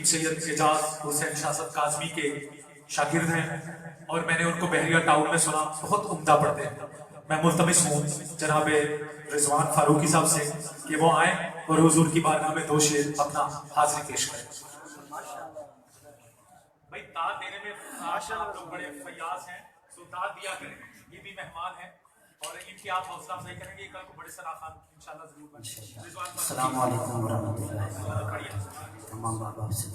سید اعجاز حسین شاہ صاحب کاظمی کے شاگرد ہیں اور میں نے ان کو بحریہ ٹاؤن میں سنا، بہت عمدہ پڑھتے ہیں۔ میں ملتمس ہوں جناب رضوان فاروقی صاحب سے کہ وہ آئیں اور حضور کی بارگاہ میں دو شعر اپنا حاضری پیش کریں۔ بھائی داد دینے میں آپ لوگ بڑے فیاض ہیں، تو داد دیا کریں، یہ بھی مہمان ہیں اور ان کی آپ حوصلہ افزائی کریں گے، کل کو بڑے سراخان انشاءاللہ ضرور بنیں۔ السلام علیکم ورحمۃ اللہ۔ تمام بابا سے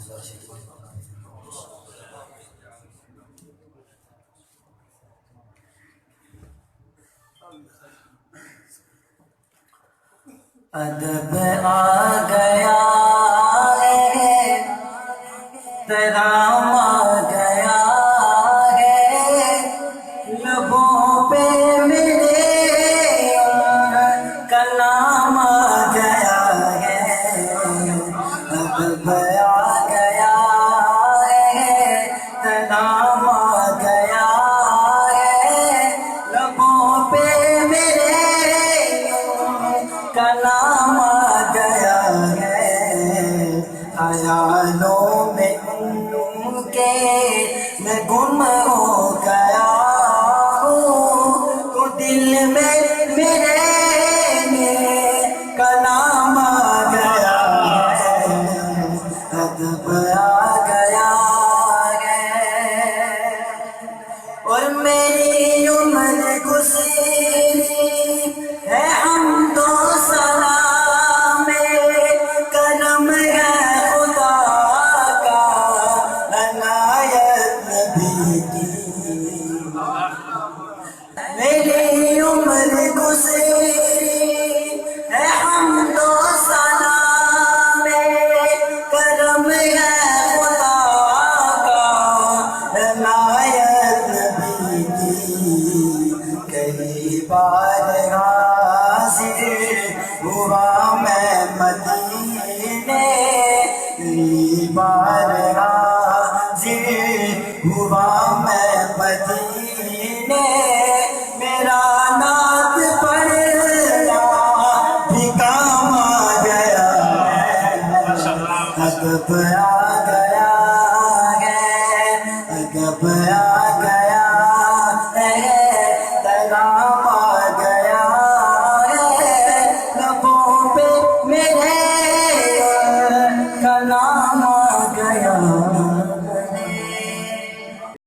ادب آ گیا ہے، ترام آ گیا ہے، لبوں پہ میرے کلام آ گیا ہے، ادب آ گیا ہے، ترام آ گیا ہے، لبوں پہ میرے کلام آ گیا ہے، خیالوں میں ان کے میں گم ہو گیا ہوں، تو دل میں میرے کلام آ گیا ہے، ادب آ گیا ہے، اور میری عمر گزری ہے حمد و ثنا میں، کرم ہے خدا کا عنایت نبی کی، میری عمر گزری ہے حمد و ثنا میں، کرم ہے خدا کا عنایت نبی کی، کئی بار حاضر ہوا میں مدینے، کئی بار حاضر ہوا میں مدینے، میرا نعت پڑھنا بھی کام آ گیا ہے، ادب آ گیا ہے، ادب آ گیا ہے، ترام